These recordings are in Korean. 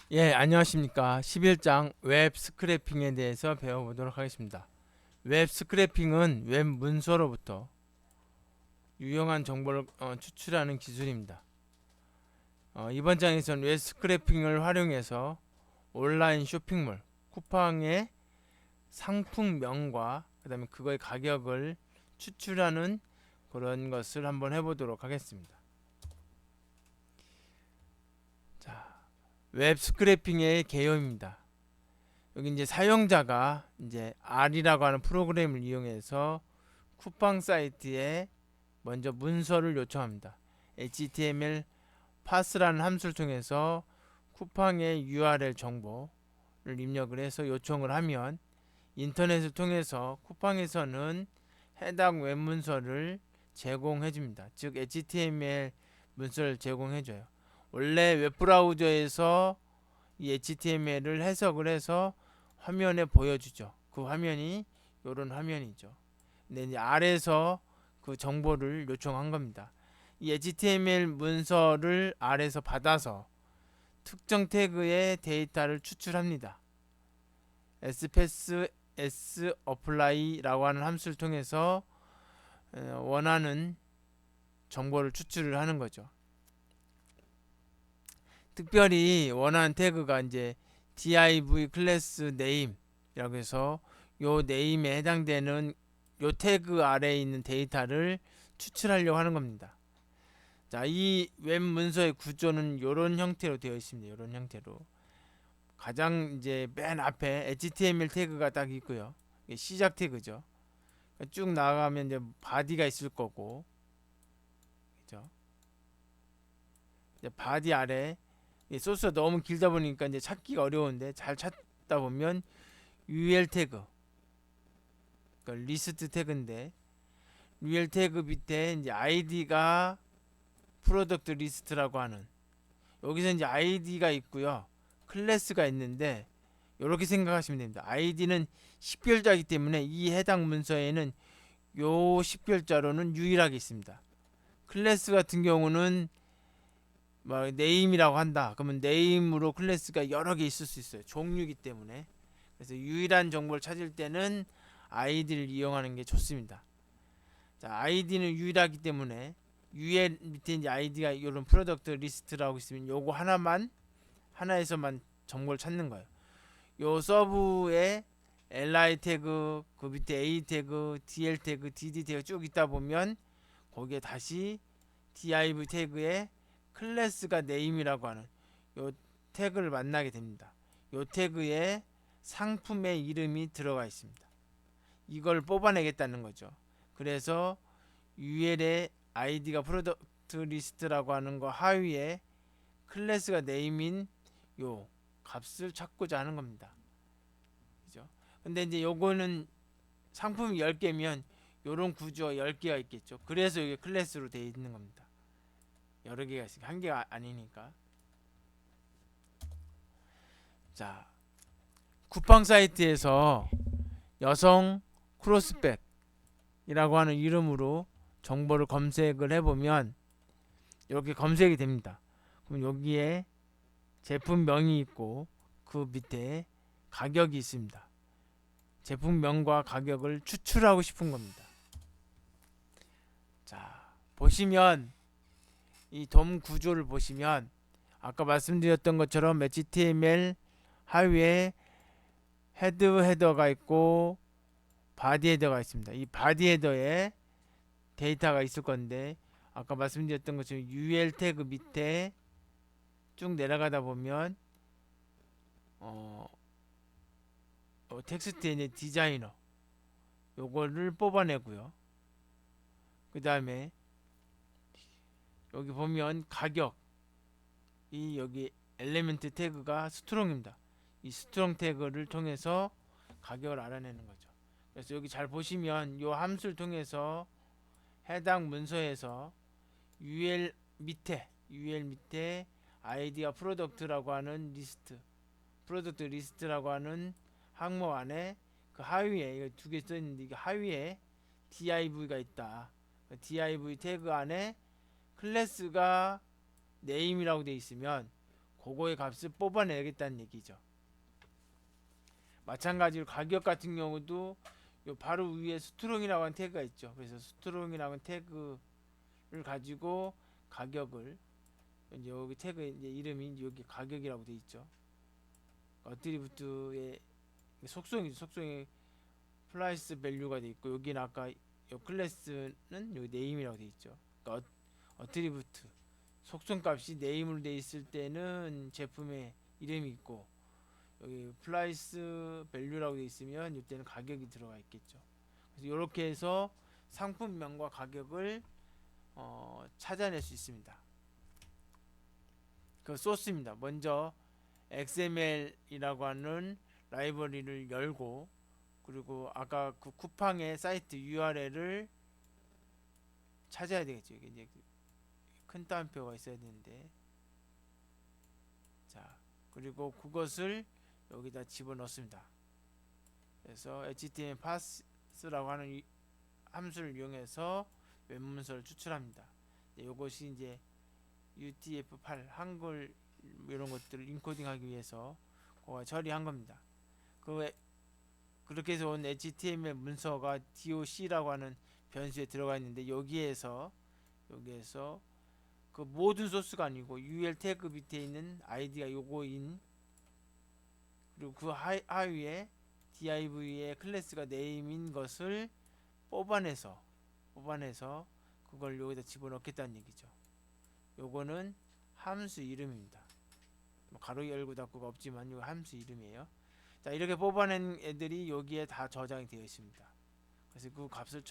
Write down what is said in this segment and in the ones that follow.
예, 안녕하십니까. 11장 웹 스크래핑에 대해서 배워보도록 하겠습니다. 웹 스크래핑은 웹 문서로부터 유용한 정보를 추출하는 기술입니다. 이번 장에서는 웹 스크래핑을 활용해서 온라인 쇼핑몰, 쿠팡의 상품명과 그다음에 그거의 가격을 추출하는 그런 것을 한번 해보도록 하겠습니다. 자, 웹 스크래핑의 개요입니다. 여기 이제 사용자가 이제 R이라고 하는 프로그램을 이용해서 쿠팡 사이트에 먼저 문서를 요청합니다. HTML 파스라는 함수를 통해서 쿠팡의 URL 정보를 입력을 해서 요청을 하면 인터넷을 통해서 쿠팡에서는 해당 웹 문서를 제공해 줍니다. 즉 HTML 문서를 제공해 줘요. 원래 웹 브라우저에서 이 HTML을 해석을 해서 화면에 보여주죠. 그 화면이 이런 화면이죠. 근데 이제 R에서 그 정보를 요청한 겁니다. 이 HTML 문서를 R에서 받아서 특정 태그의 데이터를 추출합니다. space s apply라고 하는 함수를 통해서 원하는 정보를 추출을 하는 거죠. 특별히 원하는 태그가 이제 div 클래스 네임이라고 해서 요 네임에 해당되는 요 태그 아래에 있는 데이터를 추출하려고 하는 겁니다. 자, 이 웹 문서의 구조는 이런 형태로 되어 있습니다. 이런 형태로 가장 이제 맨 앞에 HTML 태그가 딱 있고요. 이게 시작 태그죠. 쭉 나가면 이제 바디가 있을 거고, 그죠? 이제 바디 아래 소스가 너무 길다 보니까 이제 찾기가 어려운데 잘 찾다 보면 UL 태그, 그러니까 리스트 태그인데 UL 태그 밑에 이제 아이디가 프로덕트 리스트라고 하는 여기서 이제 아이디가 있고요. 클래스가 있는데 이렇게 생각하시면 됩니다. 아이디는 식별자이기 때문에 이 해당 문서에는 요 식별자로는 유일하게 있습니다. 클래스 같은 경우는 뭐 네임이라고 한다. 그러면 네임으로 클래스가 여러 개 있을 수 있어요. 종류이기 때문에. 그래서 유일한 정보를 찾을 때는 아이디를 이용하는 게 좋습니다. 자, 아이디는 유일하기 때문에 UL 밑에 이제 아이디가 이런 프로덕트 리스트라고 있으면 요거 하나에서만 정보를 찾는 거예요. 요 서브에 li 태그, 그 밑에 a 태그, dl 태그, dd 태그 쭉 있다 보면 거기에 다시 div 태그에 클래스가 네임이라고 하는 요 태그를 만나게 됩니다. 요 태그에 상품의 이름이 들어가 있습니다. 이걸 뽑아내겠다는 거죠. 그래서 UL의 아이디가 프로덕트 리스트라고 하는 거 하위에 클래스가 네임인 요 값을 찾고자 하는 겁니다. 그죠? 근데 이제 요거는 상품이 10개면 요런 구조 10개가 있겠죠. 그래서 이게 클래스로 되어 있는 겁니다. 여러 개가 있으니까 한 개가 아니니까. 자, 쿠팡 사이트에서 여성 크로스백이라고 하는 이름으로 정보를 검색을 해보면 이렇게 검색이 됩니다. 그럼 여기에 제품명이 있고 그 밑에 가격이 있습니다. 제품명과 가격을 추출하고 싶은 겁니다. 자, 보시면 이 돔 구조를 보시면 아까 말씀드렸던 것처럼 HTML 하위에 헤더가 있고 바디 헤더가 있습니다. 이 바디 헤더에 데이터가 있을 건데 아까 말씀드렸던 것처럼 UL 태그 밑에 쭉 내려가다 보면 어, 텍스트에 있는 디자이너 요거를 뽑아내고요. 그 다음에 여기 보면 가격 이 여기 엘리멘트 태그가 스트롱입니다. 이 스트롱 태그를 통해서 가격을 알아내는 거죠. 그래서 여기 잘 보시면 이 함수를 통해서 해당 문서에서 UL 밑에 아이디가 프로덕트라고 하는 프로덕트 리스트라고 하는 항목 안에 그 하위에 이거 두 개 써 있는데 이게 하위에 div가 있다. div 태그 안에 클래스가 네임이라고 되어 있으면 그거의 값을 뽑아내겠다는 얘기죠. 마찬가지로 가격 같은 경우도 요 바로 위에 스트롱이라고 하는 태그가 있죠. 그래서 스트롱이라고 하는 태그를 가지고 가격을 이제 여기 태그 이제 이름이 여기 가격이라고 돼 있죠. 어트리뷰트의 속성이죠. 속성이 플라이스 밸류가 돼 있고 여기는 아까 요 클래스는 요 네임이라고 돼 있죠. 그러니까 어트리뷰트 속성 값이 네임으로 돼 있을 때는 제품의 이름이 있고 여기 플라이스 밸류라고 돼 있으면 이때는 가격이 들어가 있겠죠. 그래서 이렇게 해서 상품명과 가격을 찾아낼 수 있습니다. 그 소스입니다. 먼저 XML이라고 하는 라이브러리를 열고 그리고 아까 그 쿠팡의 사이트 URL을 찾아야 되겠죠. 이게 이제 큰 따옴표가 있어야 되는데 자 그리고 그것을 여기다 집어넣습니다. 그래서 HTML parse라고 하는 함수를 이용해서 웹 문서를 추출합니다. 이것이 이제 UTF-8 한글 이런 것들을 인코딩하기 위해서 처리한 겁니다. 그렇게 해서 온 HTML 문서가 doc라고 하는 변수에 들어가 있는데 여기에서 그 모든 소스가 아니고 UL 태그 밑에 있는 아이디가 요거인 그리고 그 하위에 div의 클래스가 name인 것을 뽑아내서 그걸 여기다 집어넣겠다는 얘기죠. 요거는 함수 이름입니다. 가로 열고 닫고가 없지만 이거 함수 이름이에요. 자 이렇게 뽑아낸 애들이 여기에 다 저장이 되어 있습니다. 그래서 그 값을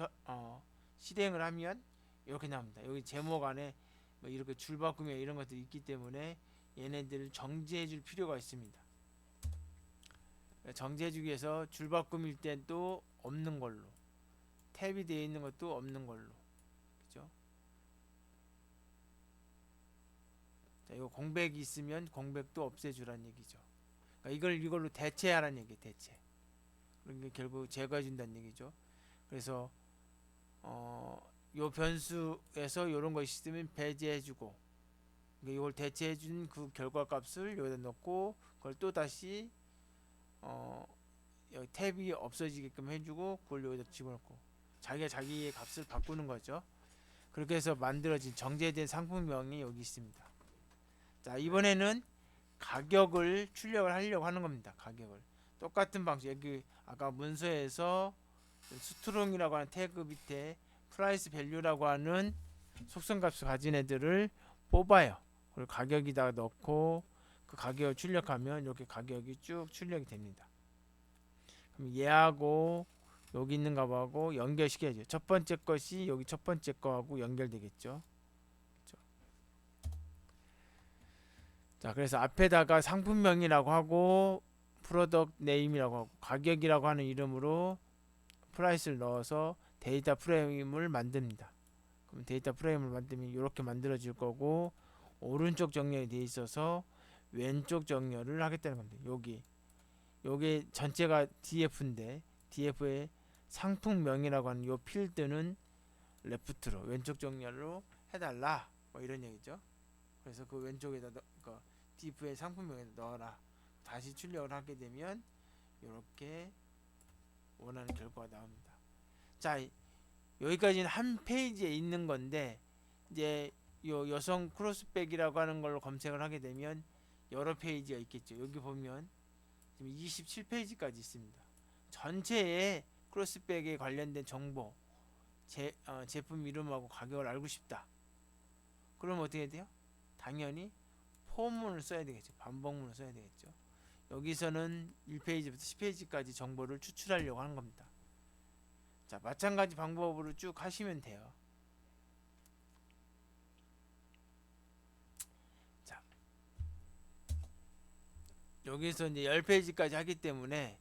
실행을 하면 이렇게 나옵니다. 여기 제목 안에 뭐 이렇게 줄바꿈이 이런 것들이 있기 때문에 얘네들을 정지해 줄 필요가 있습니다. 정지해 주기 위해서 줄바꿈일 때도 없는 걸로 탭이 되어 있는 것도 없는 걸로 그죠? 자, 이거 공백이 있으면 공백도 없애주라는 얘기죠. 그러니까 이걸로 대체하라는 얘기 대체. 그러니까 결국 제거해 준다는 얘기죠. 그래서 요 변수에서 요런 거 있으면 배제해 주고 그러니까 이걸 대체해 준 그 결과 값을 여기다 넣고 그걸 또 다시 여기 탭이 없어지게끔 해주고 그걸 여기다 집어넣고 자기가 자기의 값을 바꾸는 거죠. 그렇게 해서 만들어진 정제된 상품명이 여기 있습니다. 자 이번에는 가격을 출력을 하려고 하는 겁니다. 가격을 똑같은 방식 여기 아까 문서에서 스트롱이라고 하는 태그 밑에 프라이스 밸류라고 하는 속성값을 가진 애들을 뽑아요. 그리고 가격에다가 넣고 그 가격을 출력하면 이렇게 가격이 쭉 출력이 됩니다. 그럼 얘하고 여기 있는 값하고 연결시켜야죠. 첫 번째 것이 여기 첫 번째 거하고 연결되겠죠. 그렇죠? 자, 그래서 앞에다가 상품명이라고 하고 프로덕트 네임이라고 하고 가격이라고 하는 이름으로 프라이스를 넣어서 데이터 프레임을 만듭니다. 그럼 데이터 프레임을 만들면 이렇게 만들어질 거고 오른쪽 정렬이 되어 있어서 왼쪽 정렬을 하겠다는 겁니다. 여기 전체가 df인데 df의 상품명이라고 하는 이 필드는 레프트로 왼쪽 정렬로 해달라 뭐 이런 얘기죠. 그래서 그 왼쪽에다 그 df의 상품명에다 넣어라. 다시 출력을 하게 되면 이렇게 원하는 결과가 나옵니다. 자 여기까지는 한 페이지에 있는 건데 이제 요 여성 크로스백이라고 하는 걸로 검색을 하게 되면 여러 페이지가 있겠죠. 여기 보면 지금 27페이지까지 있습니다. 전체의 크로스백에 관련된 정보 제품 이름하고 가격을 알고 싶다. 그럼 어떻게 돼요? 당연히 포문을 써야 되겠죠. 반복문을 써야 되겠죠. 여기서는 1페이지부터 10페이지까지 정보를 추출하려고 하는 겁니다. 자, 마찬가지 방법으로 쭉 하시면 돼요. 자, 여기서 이제 10페이지까지 하기 때문에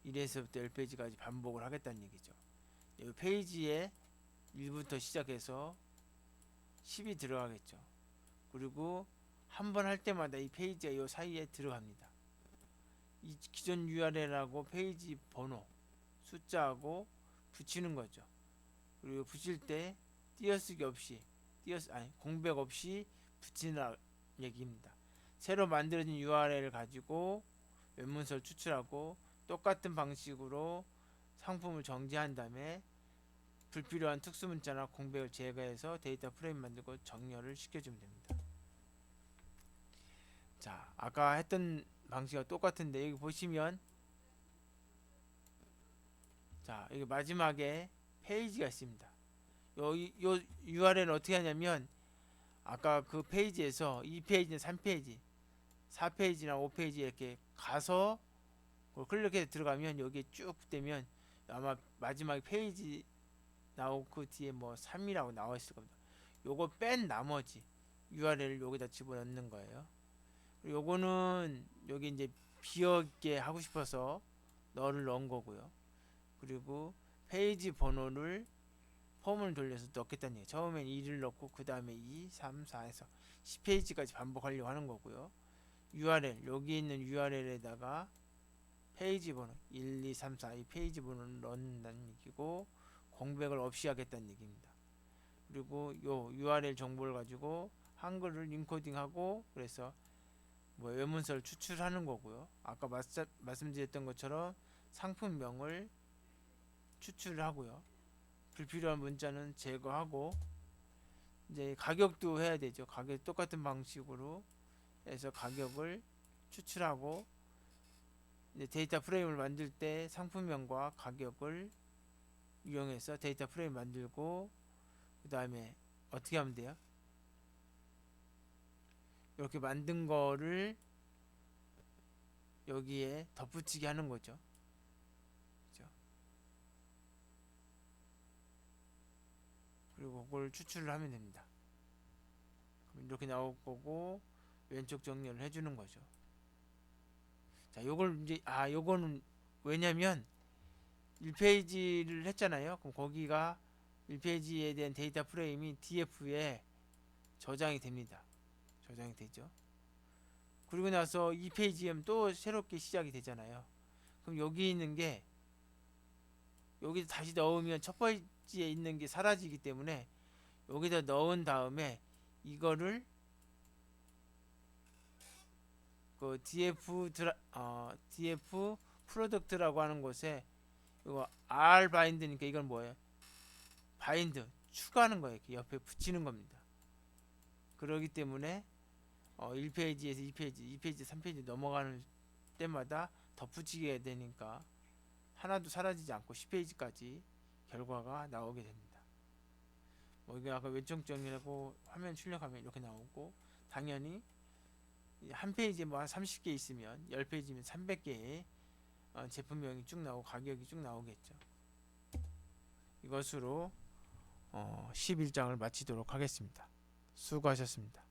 1에서부터 10페이지까지 반복을 하겠다는 얘기죠. 이 페이지에 1부터 시작해서 10이 들어가겠죠. 그리고 한 번 할 때마다 이 페이지가 이 사이에 들어갑니다. 이 기존 URL하고 페이지 번호 숫자하고 붙이는 거죠. 그리고 붙일 때 띄어쓰기 없이 공백 없이 붙이는 얘기입니다. 새로 만들어진 URL을 가지고 웹문서를 추출하고 똑같은 방식으로 상품을 정제한 다음에 불필요한 특수문자나 공백을 제거해서 데이터 프레임 만들고 정렬을 시켜주면 됩니다. 자, 아까 했던 방식과 똑같은데 여기 보시면 자, 여기 마지막에 페이지가 있습니다. 요 URL을 어떻게 하냐면 아까 그 페이지에서 2페이지나 3페이지, 4페이지나 5페이지 이렇게 가서 클릭해서 들어가면 여기에 쭉 되면 아마 마지막 페이지 나오고 그 뒤에 뭐 3이라고 나와 있을 겁니다. 요거 뺀 나머지 URL을 여기다 집어넣는 거예요. 요거는 여기 이제 비어있게 하고 싶어서 너를 넣은 거고요. 그리고 페이지 번호를 폼을 돌려서 넣겠다는 얘기예요. 처음엔 2를 넣고 그 다음에 2, 3, 4에서 10페이지까지 반복하려고 하는 거고요. URL 여기 있는 URL에다가 페이지 번호 1, 2, 3, 4 이 페이지 번호를 넣는다는 얘기고 공백을 없이 하겠다는 얘기입니다. 그리고 요 URL 정보를 가지고 한글을 인코딩하고 그래서 뭐 외문서를 추출하는 거고요. 아까 말씀드렸던 것처럼 상품명을 추출하고요. 불필요한 문자는 제거하고 이제 가격도 해야 되죠. 가격 똑같은 방식으로 해서 가격을 추출하고 이제 데이터 프레임을 만들 때 상품명과 가격을 이용해서 데이터 프레임 만들고 그 다음에 어떻게 하면 돼요? 이렇게 만든 거를 여기에 덧붙이게 하는 거죠. 그죠? 그리고 그걸 추출을 하면 됩니다. 그럼 이렇게 나올 거고 왼쪽 정렬을 해주는 거죠. 자, 요걸 이제 요거는 왜냐면 1페이지를 했잖아요. 그럼 거기가 1페이지에 대한 데이터 프레임이 DF에 저장이 됩니다. 저장이 되죠. 그리고 나서 2페이지에 또 새롭게 시작이 되잖아요. 그럼 여기 있는 게 여기 다시 넣으면 첫 번째에 있는 게 사라지기 때문에 여기다 넣은 다음에 이거를 그 DF 프로덕트라고 하는 곳에 이거 R 바인드니까 이건 뭐예요? 바인드 추가하는 거예요. 이렇게 옆에 붙이는 겁니다. 그러기 때문에 1페이지에서 2페이지, 2페이지, 3페이지 넘어가는 때마다 덧붙이게 되니까 하나도 사라지지 않고 10페이지까지 결과가 나오게 됩니다. 뭐 이게 아까 왼쪽 정리하고 화면 출력하면 이렇게 나오고 당연히 한 페이지에 뭐 한 30개 있으면 10페이지면 300개의 제품명이 쭉 나오고 가격이 쭉 나오겠죠. 이것으로 11장을 마치도록 하겠습니다. 수고하셨습니다.